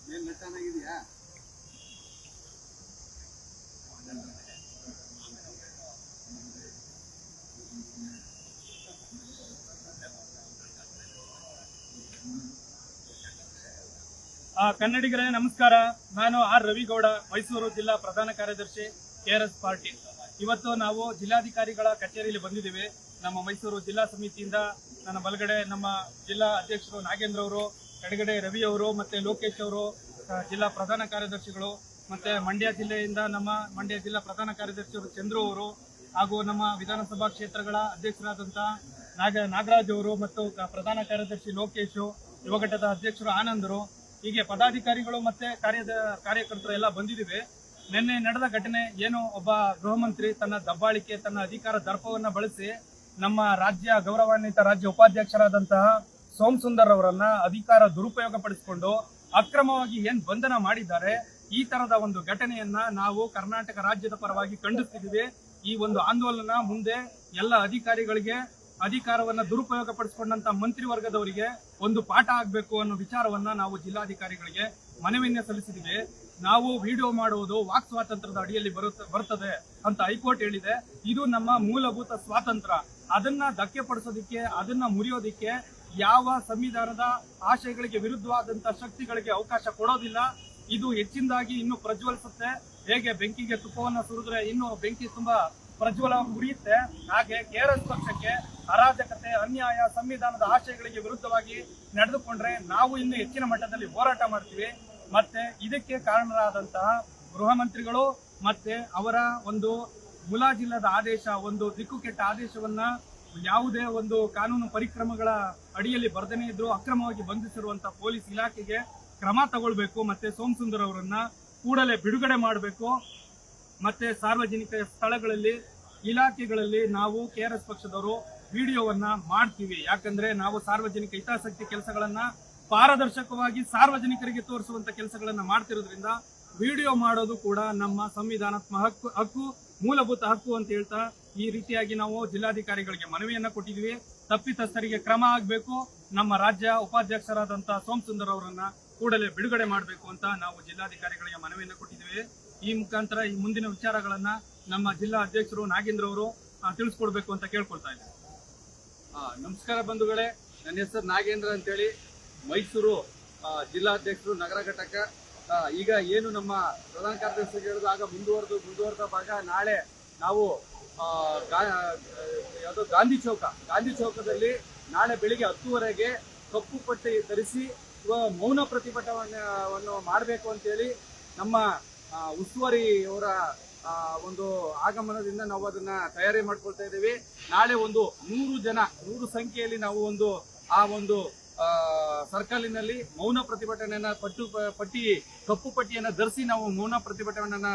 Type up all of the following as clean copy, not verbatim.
ಕನ್ನಡಿಗರೇ ನಮಸ್ಕಾರ. ನಾನು ಆರ್ ರವಿಗೌಡ, ಮೈಸೂರು ಜಿಲ್ಲಾ ಪ್ರಧಾನ ಕಾರ್ಯದರ್ಶಿ ಕೆಆರ್ಎಸ್ ಪಾರ್ಟಿ. ಇವತ್ತು ನಾವು ಜಿಲ್ಲಾಧಿಕಾರಿಗಳ ಕಚೇರಿಯಲ್ಲಿ ಬಂದಿದ್ದೇವೆ. ನಮ್ಮ ಮೈಸೂರು ಜಿಲ್ಲಾ ಸಮಿತಿಯಿಂದ ನನ್ನ ಬಲಗಡೆ ನಮ್ಮ ಜಿಲ್ಲಾ ಅಧ್ಯಕ್ಷರು ನಾಗೇಂದ್ರ ಅವರು, ಎಡಗಡೆ ರವಿ ಅವರು, ಮತ್ತೆ ಲೋಕೇಶ್ ಅವರು, ಜಿಲ್ಲಾ ಪ್ರಧಾನ ಕಾರ್ಯದರ್ಶಿಗಳು, ಮತ್ತೆ ಮಂಡ್ಯ ಜಿಲ್ಲೆಯಿಂದ ನಮ್ಮ ಮಂಡ್ಯ ಜಿಲ್ಲಾ ಪ್ರಧಾನ ಕಾರ್ಯದರ್ಶಿಯವರು ಚಂದ್ರು ಅವರು, ಹಾಗೂ ನಮ್ಮ ವಿಧಾನಸಭಾ ಕ್ಷೇತ್ರಗಳ ಅಧ್ಯಕ್ಷರಾದಂತಹ ನಾಗರಾಜ್ ಅವರು, ಮತ್ತು ಪ್ರಧಾನ ಕಾರ್ಯದರ್ಶಿ ಲೋಕೇಶ್, ಯುವ ಘಟಕದ ಅಧ್ಯಕ್ಷರು ಆನಂದರು, ಹೀಗೆ ಪದಾಧಿಕಾರಿಗಳು ಮತ್ತೆ ಕಾರ್ಯಕರ್ತರು ಎಲ್ಲ ಬಂದಿದ್ದೀವಿ. ನಿನ್ನೆ ನಡೆದ ಘಟನೆ ಏನು, ಒಬ್ಬ ಗೃಹ ಮಂತ್ರಿ ತನ್ನ ದಬ್ಬಾಳಿಕೆ, ತನ್ನ ಅಧಿಕಾರ ದರ್ಪವನ್ನ ಬಳಸಿ ನಮ್ಮ ಗೌರವಾನ್ವಿತ ರಾಜ್ಯ ಉಪಾಧ್ಯಕ್ಷರಾದಂತಹ ಸೋಮಸುಂದರ್ ಅವರನ್ನ ಅಧಿಕಾರ ದುರುಪಯೋಗ ಪಡಿಸಿಕೊಂಡು ಅಕ್ರಮವಾಗಿ ಏನ್ ಬಂಧನ ಮಾಡಿದ್ದಾರೆ, ಈ ತರದ ಒಂದು ಘಟನೆಯನ್ನ ನಾವು ಕರ್ನಾಟಕ ರಾಜ್ಯದ ಪರವಾಗಿ ಖಂಡಿಸ್ತಿದ್ದೀವಿ. ಈ ಒಂದು ಆಂದೋಲನ ಮುಂದೆ ಎಲ್ಲ ಅಧಿಕಾರಿಗಳಿಗೆ, ಅಧಿಕಾರವನ್ನ ದುರುಪಯೋಗ ಪಡಿಸಿಕೊಂಡಂತ ಮಂತ್ರಿವರ್ಗದವರಿಗೆ ಒಂದು ಪಾಠ ಆಗಬೇಕು ಅನ್ನೋ ವಿಚಾರವನ್ನ ನಾವು ಜಿಲ್ಲಾಧಿಕಾರಿಗಳಿಗೆ ಮನವಿಯನ್ನ ಸಲ್ಲಿಸಿದ್ದೀವಿ. ನಾವು ವಿಡಿಯೋ ಮಾಡುವುದು ವಾಕ್ ಸ್ವಾತಂತ್ರ್ಯದ ಅಡಿಯಲ್ಲಿ ಬರುತ್ತದೆ ಅಂತ ಹೈಕೋರ್ಟ್ ಹೇಳಿದೆ. ಇದು ನಮ್ಮ ಮೂಲಭೂತ ಸ್ವಾತಂತ್ರ್ಯ. ಅದನ್ನ ಧಕ್ಕೆ ಪಡಿಸೋದಿಕ್ಕೆ, ಅದನ್ನ ಮುರಿಯೋದಿಕ್ಕೆ ಯಾವ ಸಂವಿಧಾನದ ಆಶಯಗಳಿಗೆ ವಿರುದ್ಧವಾದಂತಹ ಶಕ್ತಿಗಳಿಗೆ ಅವಕಾಶ ಕೊಡೋದಿಲ್ಲ. ಇದು ಹೆಚ್ಚಿನದಾಗಿ ಇನ್ನು ಪ್ರಜ್ವಲಿಸುತ್ತೆ. ಹೇಗೆ ಬೆಂಕಿಗೆ ತುಪ್ಪವನ್ನ ಸುರಿದ್ರೆ ಇನ್ನು ಬೆಂಕಿ ತುಂಬಾ ಪ್ರಜ್ವಲ ಉರಿಯುತ್ತೆ, ಹಾಗೆ ಕೆಆರ್ಎಸ್ ಪಕ್ಷಕ್ಕೆ ಅರಾಜಕತೆ, ಅನ್ಯಾಯ, ಸಂವಿಧಾನದ ಆಶಯಗಳಿಗೆ ವಿರುದ್ಧವಾಗಿ ನಡೆದುಕೊಂಡ್ರೆ ನಾವು ಇನ್ನು ಹೆಚ್ಚಿನ ಮಟ್ಟದಲ್ಲಿ ಹೋರಾಟ ಮಾಡ್ತೀವಿ. ಮತ್ತೆ ಇದಕ್ಕೆ ಕಾರಣರಾದಂತಹ ಗೃಹ ಮಂತ್ರಿಗಳು ಮತ್ತೆ ಅವರ ಒಂದು ಮುಲಾಜಿಲ್ಲದ ಆದೇಶ, ಒಂದು ದಿಕ್ಕು ಕೆಟ್ಟ ಆದೇಶವನ್ನ ಯಾವುದೇ ಒಂದು ಕಾನೂನು ಪರಿಕ್ರಮಗಳ ಅಡಿಯಲ್ಲಿ ಬರ್ದೇನೆ ಇದ್ರು ಅಕ್ರಮವಾಗಿ ಬಂಧಿಸಿರುವಂತಹ ಪೊಲೀಸ್ ಇಲಾಖೆಗೆ ಕ್ರಮ ತಗೊಳ್ಬೇಕು. ಮತ್ತೆ ಸೋಮಸುಂದರ್ ಅವರನ್ನ ಕೂಡಲೇ ಬಿಡುಗಡೆ ಮಾಡಬೇಕು. ಮತ್ತೆ ಸಾರ್ವಜನಿಕ ಸ್ಥಳಗಳಲ್ಲಿ, ಇಲಾಖೆಗಳಲ್ಲಿ ನಾವು ಕೆಆರ್ಎಸ್ ಪಕ್ಷದವರು ವಿಡಿಯೋವನ್ನ ಮಾಡ್ತೀವಿ. ಯಾಕಂದ್ರೆ ನಾವು ಸಾರ್ವಜನಿಕ ಹಿತಾಸಕ್ತಿ ಕೆಲಸಗಳನ್ನ ಪಾರದರ್ಶಕವಾಗಿ ಸಾರ್ವಜನಿಕರಿಗೆ ತೋರಿಸುವಂತ ಕೆಲಸಗಳನ್ನ ಮಾಡ್ತಿರೋದ್ರಿಂದ ವಿಡಿಯೋ ಮಾಡೋದು ಕೂಡ ನಮ್ಮ ಸಂವಿಧಾನಾತ್ಮಕ ಹಕ್ಕು, ಮೂಲಭೂತ ಹಕ್ಕು ಅಂತ ಹೇಳ್ತಾ ಈ ರೀತಿಯಾಗಿ ನಾವು ಜಿಲ್ಲಾಧಿಕಾರಿಗಳಿಗೆ ಮನವಿಯನ್ನ ಕೊಟ್ಟಿದ್ವಿ. ತಪ್ಪಿತಸ್ಥರಿಗೆ ಕ್ರಮ ಆಗಬೇಕು. ನಮ್ಮ ರಾಜ್ಯ ಉಪಾಧ್ಯಕ್ಷರಾದಂತಹ ಸೋಮಸುಂದರ್ ಅವರನ್ನ ಕೂಡಲೇ ಬಿಡುಗಡೆ ಮಾಡಬೇಕು ಅಂತ ನಾವು ಜಿಲ್ಲಾಧಿಕಾರಿಗಳಿಗೆ ಮನವಿಯನ್ನ ಕೊಟ್ಟಿದ್ದೀವಿ. ಈ ಮುಖಾಂತರ ಈ ಮುಂದಿನ ವಿಚಾರಗಳನ್ನ ನಮ್ಮ ಜಿಲ್ಲಾ ಅಧ್ಯಕ್ಷರು ನಾಗೇಂದ್ರ ಅವರು ತಿಳಿಸ್ಕೊಡ್ಬೇಕು ಅಂತ ಕೇಳ್ಕೊಳ್ತಾ ಇದ್ದಾರೆ. ನಮಸ್ಕಾರ ಬಂಧುಗಳೇ, ನನ್ನ ಹೆಸರು ನಾಗೇಂದ್ರ ಅಂತೇಳಿ, ಮೈಸೂರು ಜಿಲ್ಲಾಧ್ಯಕ್ಷರು ನಗರ ಘಟಕ. ಈಗ ಏನು ನಮ್ಮ ಪ್ರಧಾನ ಕಾರ್ಯದರ್ಶಿ ಹೇಳಿದ ಆಗ ಮುಂದುವರೆದ ಭಾಗ ನಾಳೆ ನಾವು ಯಾವುದು ಗಾಂಧಿ ಚೌಕದಲ್ಲಿ ನಾಳೆ ಬೆಳಿಗ್ಗೆ 10:00 ಕಪ್ಪು ಪಟ್ಟಿ ಧರಿಸಿ ಮೌನ ಪ್ರತಿಭಟನೆಯನ್ನು ಮಾಡಬೇಕು ಅಂತೇಳಿ ನಮ್ಮ ಉಸ್ತುವಾರಿ ಅವರ ಒಂದು ಆಗಮನದಿಂದ ನಾವು ಅದನ್ನ ತಯಾರಿ ಮಾಡ್ಕೊಳ್ತಾ ಇದ್ದೀವಿ. ನಾಳೆ ಒಂದು 100 ಸಂಖ್ಯೆಯಲ್ಲಿ ನಾವು ಆ ಒಂದು ಸರ್ಕಲಿನಲ್ಲಿ ಮೌನ ಪ್ರತಿಭಟನೆಯನ್ನ ಕಪ್ಪು ಪಟ್ಟಿಯನ್ನ ಧರಿಸಿ ನಾವು ಮೌನ ಪ್ರತಿಭಟನೆಯನ್ನ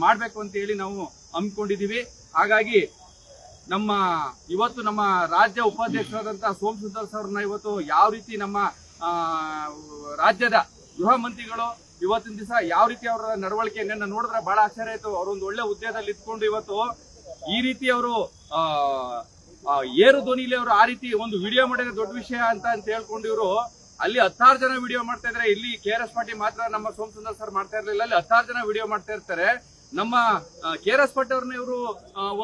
ಮಾಡಬೇಕು ಅಂತ ಹೇಳಿ ನಾವು ಹಮ್ಮಿಕೊಂಡಿದ್ದೀವಿ. ಹಾಗಾಗಿ ಇವತ್ತು ನಮ್ಮ ರಾಜ್ಯ ಉಪಾಧ್ಯಕ್ಷರಾದಂತಹ ಸೋಮಸುಂದರ್ ಸರ್ನ ಇವತ್ತು ಯಾವ ರೀತಿ ನಮ್ಮ ರಾಜ್ಯದ ಗೃಹ ಮಂತ್ರಿಗಳು ಇವತ್ತಿನ ದಿವಸ ಯಾವ ರೀತಿ ಅವರ ನಡವಳಿಕೆಯನ್ನ ನೋಡಿದ್ರೆ ಬಹಳ ಆಶ್ಚರ್ಯ ಆಯ್ತು. ಅವರೊಂದು ಒಳ್ಳೆ ಹುದ್ದೆಯಲ್ಲಿ ಇದ್ಕೊಂಡು ಇವತ್ತು ಈ ರೀತಿ ಅವರು ಏರು ಧ್ವನಿಲಿ ಅವರು ಆ ರೀತಿ ಒಂದು ವಿಡಿಯೋ ಮಾಡಿದ್ರೆ ದೊಡ್ಡ ವಿಷಯ ಅಂತ ಹೇಳ್ಕೊಂಡು ಇವರು ಅಲ್ಲಿ 16 ಜನ ವಿಡಿಯೋ ಮಾಡ್ತಾ ಇದ್ರೆ. ಇಲ್ಲಿ ಕೆಆರ್ಎಸ್ ಪಾರ್ಟಿ ಮಾತ್ರ ನಮ್ಮ ಸೋಮಸುಂದರ್ ಸರ್ ಮಾಡ್ತಾ ಇರ್ಲಿಲ್ಲ, ಅಲ್ಲಿ 16 ಜನ ವಿಡಿಯೋ ಮಾಡ್ತಾ ಇರ್ತಾರೆ. ನಮ್ಮ ಕೆಆರ್ಎಸ್ ಪಾರ್ಟಿ ಅವ್ರನ್ನ ಇವರು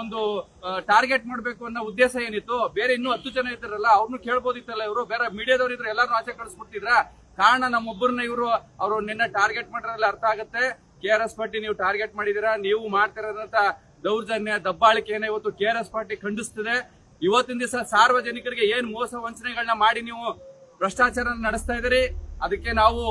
ಒಂದು ಟಾರ್ಗೆಟ್ ಮಾಡ್ಬೇಕು ಅನ್ನೋ ಉದ್ದೇಶ ಏನಿತ್ತು? ಬೇರೆ ಇನ್ನೂ 10 ಜನ ಇದ್ದಾರಲ್ಲ, ಅವ್ರನ್ನು ಕೇಳ್ಬೋದಿತ್ತಲ್ಲ. ಇವರು ಬೇರೆ ಮೀಡಿಯಾದವ್ರು ಇದ್ರೆ ಎಲ್ಲಾರು ಆಚೆ ಕಳಿಸ್ಬಿಡ್ತಿದ್ರ. ಕಾರಣ ನಮ್ಮೊಬ್ಬರನ್ನ ಅವರು ನಿನ್ನೆ ಟಾರ್ಗೆಟ್ ಮಾಡಿದ್ರಲ್ಲಿ ಅರ್ಥ ಆಗುತ್ತೆ. ಕೆಆರ್ಎಸ್ ಪಾರ್ಟಿ ನೀವು ಟಾರ್ಗೆಟ್ ಮಾಡಿದೀರಾ, ನೀವು ಮಾಡ್ತಿರೋದಂತ ದೌರ್ಜನ್ಯ, ದಬ್ಬಾಳಿಕೆಯನ್ನ ಇವತ್ತು ಕೆಆರ್ಎಸ್ ಪಾರ್ಟಿ ಖಂಡಿಸ್ತದೆ. ಇವತ್ತಿನ ದಿವಸ ಸಾರ್ವಜನಿಕರಿಗೆ ಏನ್ ಮೋಸ ವಂಚನೆಗಳನ್ನ ಮಾಡಿ ನೀವು ಭ್ರಷ್ಟಾಚಾರ ನಡೆಸ್ತಾ ಇದ್ದೀರಿ, ಅದಕ್ಕೆ ನಾವು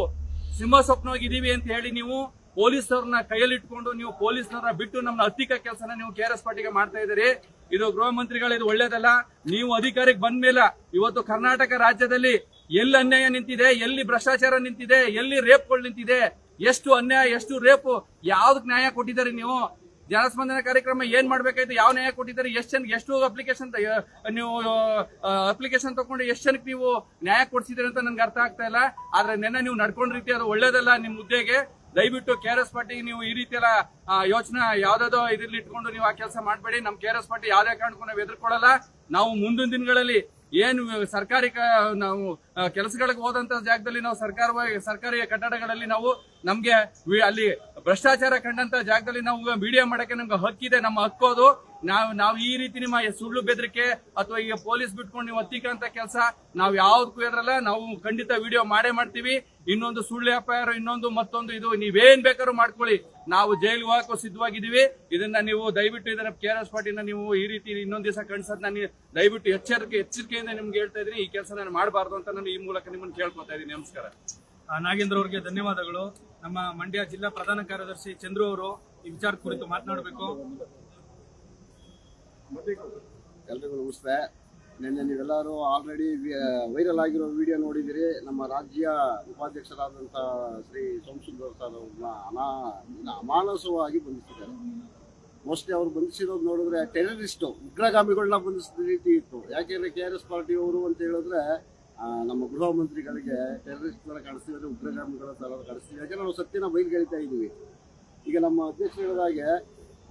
ಸಿಂಹ ಸ್ವಪ್ನವಾಗಿದ್ದೀವಿ ಅಂತ ಹೇಳಿ ನೀವು ಪೊಲೀಸರನ್ನ ಕೈಯಲ್ಲಿಟ್ಕೊಂಡು ನೀವು ಪೊಲೀಸರನ್ನ ಬಿಟ್ಟು ನಮ್ಮ ಹತ್ತಿಕ ಕೆಲಸನ ನೀವು ಕೆಆರ್ಎಸ್ ಪಾರ್ಟಿಗೆ ಮಾಡ್ತಾ ಇದ್ದೀರಿ. ಇದು ಗೃಹ ಮಂತ್ರಿಗಳು, ಇದು ಒಳ್ಳೇದಲ್ಲ. ನೀವು ಅಧಿಕಾರಕ್ಕೆ ಬಂದ ಮೇಲೆ ಇವತ್ತು ಕರ್ನಾಟಕ ರಾಜ್ಯದಲ್ಲಿ ಎಲ್ಲಿ ಅನ್ಯಾಯ ನಿಂತಿದೆ, ಎಲ್ಲಿ ಭ್ರಷ್ಟಾಚಾರ ನಿಂತಿದೆ, ಎಲ್ಲಿ ರೇಪ್ಗಳು ನಿಂತಿದೆ, ಎಷ್ಟು ಅನ್ಯಾಯ, ಎಷ್ಟು ರೇಪು, ಯಾವ್ದಕ್ ನ್ಯಾಯ ಕೊಟ್ಟಿದ್ದಾರೆ ನೀವು? ಜನಸ್ಪಂದನ ಕಾರ್ಯಕ್ರಮ ಏನ್ ಮಾಡ್ಬೇಕಾಯ್ತು, ಯಾವ ನ್ಯಾಯ ಕೊಟ್ಟಿದ್ದಾರೆ? ಎಷ್ಟು ಅಪ್ಲಿಕೇಶನ್ ತಗೊಂಡು ಎಷ್ಟು ಜನಕ್ಕೆ ನೀವು ನ್ಯಾಯ ಕೊಡ್ಸಿದ್ದೀರಿ ಅಂತ ನನ್ಗೆ ಅರ್ಥ ಆಗ್ತಾ ಇಲ್ಲ. ಆದ್ರೆ ನೆನ್ನೆ ನೀವು ನಡ್ಕೊಂಡ ರೀತಿ ಅದು ಒಳ್ಳೇದಲ್ಲ ನಿಮ್ ಹುದ್ದೆಗೆ. ದಯವಿಟ್ಟು ಕೆಆರ್ಎಸ್ ಪಾರ್ಟಿಗೆ ನೀವು ಈ ರೀತಿ ಎಲ್ಲ ಯೋಚನೆ ಯಾವ್ದಾದೋ ಇದ್ರಲ್ಲಿ ಇಟ್ಕೊಂಡು ನೀವು ಆ ಕೆಲಸ ಮಾಡಬೇಡಿ. ನಮ್ ಕೆಆರ್ಎಸ್ ಪಾರ್ಟಿ ಯಾವ್ದೇ ಕಾರಣಕ್ಕೂ ನಾವು ಎದುರ್ಕೊಳ್ಳಲ್ಲ. ನಾವು ಮುಂದಿನ ದಿನಗಳಲ್ಲಿ ಏನು ಸರ್ಕಾರಿ ನಾವು ಕೆಲಸಗಳಿಗೆ ಹೋದಂತ ಜಾಗದಲ್ಲಿ ನಾವು ಸರ್ಕಾರಿ ಕಟ್ಟಡಗಳಲ್ಲಿ ನಾವು ನಮ್ಗೆ ಅಲ್ಲಿ ಭ್ರಷ್ಟಾಚಾರ ಕಂಡಂತ ಜಾಗದಲ್ಲಿ ನಾವು ವಿಡಿಯೋ ಮಾಡಕ್ಕೆ ನಮ್ಗೆ ಹಕ್ಕಿದೆ, ನಮ್ಮ ಹಕ್ಕು ಅದು. ನಾವು ಈ ರೀತಿ ನಿಮ್ಮ ಸುಳ್ಳು ಬೆದರಿಕೆ ಅಥವಾ ಈಗ ಪೊಲೀಸ್ ಬಿಟ್ಕೊಂಡು ನೀವು ಹತ್ತಿಕ್ಕಂತ ಕೆಲಸ ನಾವು ಯಾವ್ದಕ್ಕೂ ಇರಲ್ಲ. ನಾವು ಖಂಡಿತ ವಿಡಿಯೋ ಮಾಡೇ ಮಾಡ್ತೀವಿ. ಇನ್ನೊಂದು ಸುಳ್ಳು ಎಫ್ಐಆರ್, ಇನ್ನೊಂದು ಮತ್ತೊಂದು, ಇದು ನೀವೇನ್ ಬೇಕಾದ್ರೂ ಮಾಡ್ಕೊಳ್ಳಿ, ನಾವು ಜೈಲು ಹೋಗಕ್ಕೂ ಸಿದ್ಧವಾಗಿದ್ದೀವಿ. ಇದನ್ನ ನೀವು ದಯವಿಟ್ಟು ಇದನ್ನ KRS ಪಾರ್ಟಿನ ನೀವು ಈ ರೀತಿ ಇನ್ನೊಂದ್ ದಿವಸ ಕಳ್ಸೋದನ್ನ ನೀವು ದಯವಿಟ್ಟು ಎಚ್ಚರಿಕೆಯಿಂದ ನಿಮ್ಗೆ ಹೇಳ್ತಾ ಇದ್ದೀನಿ. ಈ ಕೆಲಸ ನಾನು ಮಾಡಬಾರ್ದು ಅಂತ ನಾನು ಈ ಮೂಲಕ ನಿಮ್ಮನ್ನು ಕೇಳ್ಕೊತಾ ಇದ್ದೀನಿ. ನಮಸ್ಕಾರ. ನಾಗೇಂದ್ರ ಅವರಿಗೆ ಧನ್ಯವಾದಗಳು. ನಮ್ಮ ಮಂಡ್ಯ ಜಿಲ್ಲಾ ಪ್ರಧಾನ ಕಾರ್ಯದರ್ಶಿ ಚಂದ್ರು ಅವರು ಈ ವಿಚಾರ ಕುರಿತು ಮಾತನಾಡಬೇಕು. ಎಲ್ರಿಗೂ ನಮಸ್ತೆ. ನಿನ್ನೆ ನೀವೆಲ್ಲರೂ ಆಲ್ರೆಡಿ ವೈರಲ್ ಆಗಿರೋ ವಿಡಿಯೋ ನೋಡಿದಿರಿ. ನಮ್ಮ ರಾಜ್ಯ ಉಪಾಧ್ಯಕ್ಷರಾದಂಥ ಶ್ರೀ ಸೋಮಸುಂದರ್ ಸರ್ ಅವ್ರನ್ನ ಅಮಾನಸವಾಗಿ ಬಂಧಿಸಿದ್ದಾರೆ. ಮೋಸ್ಟ್ಲಿ ಅವ್ರು ಬಂಧಿಸಿರೋದು ನೋಡಿದ್ರೆ ಟೆರರಿಸ್ಟು, ಉಗ್ರಗಾಮಿಗಳನ್ನ ಬಂಧಿಸಿದ ರೀತಿ ಇತ್ತು. ಯಾಕೆಂದ್ರೆ KRS ಪಾರ್ಟಿ ಅವರು ಅಂತ ಹೇಳಿದ್ರೆ ನಮ್ಮ ಗೃಹ ಮಂತ್ರಿಗಳಿಗೆ ಟೆರರಿಸ್ಟ್ನ ಕಾಣಿಸ್ತೀವಿ, ಉಗ್ರಗಾಮಿಗಳ ಥರ ಕಾಣಿಸ್ತೀವಿ. ಯಾಕೆಂದ್ರೆ ನಾವು ಸತ್ಯನ ಬಯಲ್ಗೆಳಿತಾ ಇದ್ದೀವಿ. ಈಗ ನಮ್ಮ ಅಧ್ಯಕ್ಷರು ಹೇಳಿದಾಗೆ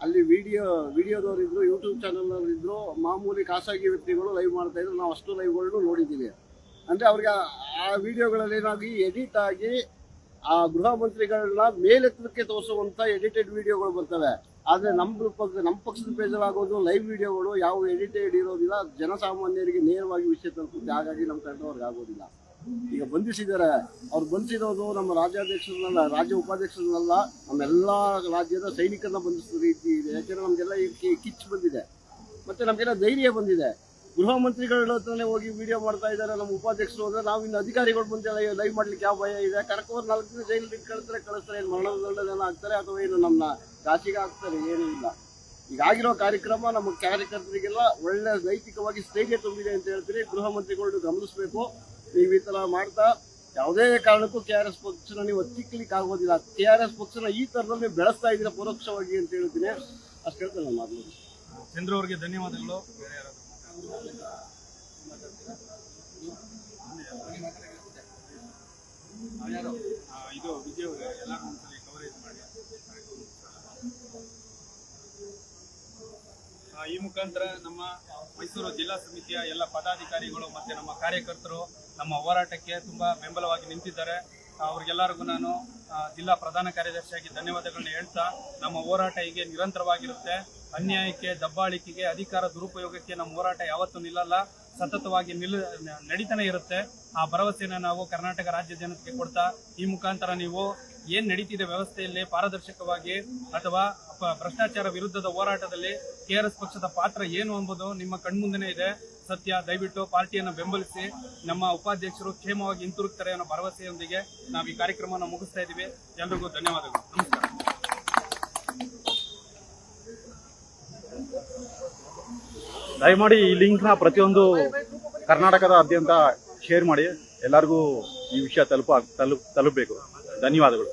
ಅಲ್ಲಿ ವಿಡಿಯೋದವ್ರು ಇದ್ರು, ಯೂಟ್ಯೂಬ್ ಚಾನಲ್ನವ್ರು ಇದ್ರು, ಮಾಮೂಲಿ ಖಾಸಗಿ ವ್ಯಕ್ತಿಗಳು ಲೈವ್ ಮಾಡ್ತಾ ಇದ್ರು. ನಾವು ಅಷ್ಟು ಲೈವ್ಗಳನ್ನು ನೋಡಿದ್ದೀವಿ. ಅಂದರೆ ಅವ್ರಿಗೆ ಆ ವಿಡಿಯೋಗಳಲ್ಲಿ ಏನಾಗಿ ಎಡಿಟ್ ಆಗಿ ಆ ಗೃಹ ಮಂತ್ರಿಗಳನ್ನ ಮೇಲೆತ್ತಕ್ಕೆ ತೋರಿಸುವಂಥ ಎಡಿಟೆಡ್ ವಿಡಿಯೋಗಳು ಬರ್ತವೆ. ಆದರೆ ನಮ್ಮ ಪಕ್ಷದ ಪೇಜಲ್ಲಿ ಆಗೋದು ಲೈವ್ ವಿಡಿಯೋಗಳು ಯಾವ ಎಡಿಟೆಡ್ ಇರೋದಿಲ್ಲ, ಜನಸಾಮಾನ್ಯರಿಗೆ ನೇರವಾಗಿ ವಿಷಯ ತಲುಪುತ್ತೆ. ಹಾಗಾಗಿ ನಮ್ಮ ತಂಡವ್ರಿಗೆ ಆಗೋದಿಲ್ಲ. ಈಗ ಬಂಧಿಸಿದ್ದಾರೆ. ಅವ್ರು ಬಂಧಿಸಿರೋದು ನಮ್ಮ ರಾಜ್ಯಾಧ್ಯಕ್ಷರನ್ನಲ್ಲ, ರಾಜ್ಯ ಉಪಾಧ್ಯಕ್ಷರನ್ನಲ್ಲ, ನಮ್ಮೆಲ್ಲ ರಾಜ್ಯದ ಸೈನಿಕರನ್ನ ಬಂಧಿಸಿದ ರೀತಿ ಇದೆ. ಯಾಕೆಂದ್ರೆ ನಮಗೆಲ್ಲ ಕಿಚ್ಚು ಬಂದಿದೆ, ಮತ್ತೆ ನಮಗೆಲ್ಲ ಧೈರ್ಯ ಬಂದಿದೆ. ಗೃಹ ಮಂತ್ರಿಗಳ ಹತ್ರನೇ ಹೋಗಿ ವಿಡಿಯೋ ಮಾಡ್ತಾ ಇದ್ದಾರೆ ನಮ್ಮ ಉಪಾಧ್ಯಕ್ಷರು. ಅಂದ್ರೆ ನಾವು ಇನ್ನು ಅಧಿಕಾರಿಗಳು ಮುಂದೆ ಲೈವ್ ಮಾಡ್ಲಿಕ್ಕೆ ಯಾವ ಭಯ ಇದೆ? ಕರ್ಕೋರ್ 4 ದಿನ ಜೈಲಿಗೆ ಕಳಿಸ್ತಾರೆ, ಏನು ಮರಣದಂಡನ ಹಾಕ್ತಾರೆ ಅಥವಾ ಏನು ನಮ್ಮ ಕಾಶಿಗೆ ಹಾಕ್ತಾರೆ? ಏನೂ ಇಲ್ಲ. ಈಗಾಗಿರೋ ಕಾರ್ಯಕ್ರಮ ನಮ್ಮ ಕಾರ್ಯಕರ್ತರಿಗೆಲ್ಲ ಒಳ್ಳೆ ನೈತಿಕವಾಗಿ ಸ್ಥೈರ್ಯ ತುಂಬಿದೆ ಅಂತ ಹೇಳ್ತೀರಿ. ಗೃಹ ಮಂತ್ರಿಗಳು ಗಮನಿಸಬೇಕು. ನೀವು ಈ ಥರ ಮಾಡ್ತಾ ಯಾವುದೇ ಕಾರಣಕ್ಕೂ KRS ಪಕ್ಷನ ನೀವು ಹತ್ತಿಕ್ಲಿಕ್ಕೆ ಆಗೋದಿಲ್ಲ. KRS ಪಕ್ಷನ ಈ ಥರದಲ್ಲಿ ಬೆಳೆಸ್ತಾ ಇದ್ದೀರಾ ಪರೋಕ್ಷವಾಗಿ ಅಂತ ಹೇಳ್ತೀನಿ. ಅಷ್ಟು ಹೇಳ್ತೇನೆ ನಾನು ಮಾತನಾಡಿ. ಚಂದ್ರು ಅವರಿಗೆ ಧನ್ಯವಾದಗಳು. ಇದು ವಿಜಯ್ ಎಲ್ಲ ಕವರೇಜ್ ಮಾಡಿ ಈ ಮುಖಾಂತರ ನಮ್ಮ ಮೈಸೂರು ಜಿಲ್ಲಾ ಸಮಿತಿಯ ಎಲ್ಲ ಪದಾಧಿಕಾರಿಗಳು ಮತ್ತೆ ನಮ್ಮ ಕಾರ್ಯಕರ್ತರು ನಮ್ಮ ಹೋರಾಟಕ್ಕೆ ತುಂಬಾ ಬೆಂಬಲವಾಗಿ ನಿಂತಿದ್ದಾರೆ. ಅವ್ರಿಗೆಲ್ಲರಿಗೂ ನಾನು ಜಿಲ್ಲಾ ಪ್ರಧಾನ ಕಾರ್ಯದರ್ಶಿಯಾಗಿ ಧನ್ಯವಾದಗಳನ್ನ ಹೇಳ್ತಾ, ನಮ್ಮ ಹೋರಾಟ ಹೀಗೆ ನಿರಂತರವಾಗಿರುತ್ತೆ. ಅನ್ಯಾಯಕ್ಕೆ, ದಬ್ಬಾಳಿಕೆಗೆ, ಅಧಿಕಾರ ದುರುಪಯೋಗಕ್ಕೆ ನಮ್ಮ ಹೋರಾಟ ಯಾವತ್ತೂ ನಿಲ್ಲಲ್ಲ, ಸತತವಾಗಿ ನಡೀತಾನೆ ಇರುತ್ತೆ. ಆ ಭರವಸೆನ ನಾವು ಕರ್ನಾಟಕ ರಾಜ್ಯ ಜನತೆಗೆ ಕೊಡ್ತಾ, ಈ ಮುಖಾಂತರ ನೀವು ಏನ್ ನಡೀತಿದೆ ವ್ಯವಸ್ಥೆಯಲ್ಲಿ ಪಾರದರ್ಶಕವಾಗಿ ಅಥವಾ ಭ್ರಷ್ಟಾಚಾರ ವಿರುದ್ಧದ ಹೋರಾಟದಲ್ಲಿ KRS ಪಕ್ಷದ ಪಾತ್ರ ಏನು ಎಂಬುದು ನಿಮ್ಮ ಕಣ್ಮುಂದೆನೇ ಇದೆ. ಸತ್ಯ. ದಯವಿಟ್ಟು ಪಾರ್ಟಿಯನ್ನು ಬೆಂಬಲಿಸಿ. ನಮ್ಮ ಉಪಾಧ್ಯಕ್ಷರು ಕ್ಷೇಮವಾಗಿ ಹಿಂತಿರುಗ್ತಾರೆ ಅನ್ನೋ ಭರವಸೆಯೊಂದಿಗೆ ನಾವು ಈ ಕಾರ್ಯಕ್ರಮವನ್ನು ಮುಗಿಸ್ತಾ ಇದ್ದೀವಿ. ಎಲ್ರಿಗೂ ಧನ್ಯವಾದಗಳು. ನಮಸ್ಕಾರ. ದಯಮಾಡಿ ಈ ಲಿಂಕ್ನ ಪ್ರತಿಯೊಂದು ಕರ್ನಾಟಕದಾದ್ಯಂತ ಶೇರ್ ಮಾಡಿ. ಎಲ್ಲರಿಗೂ ಈ ವಿಷಯ ತಲುಪಬೇಕು. ಧನ್ಯವಾದಗಳು.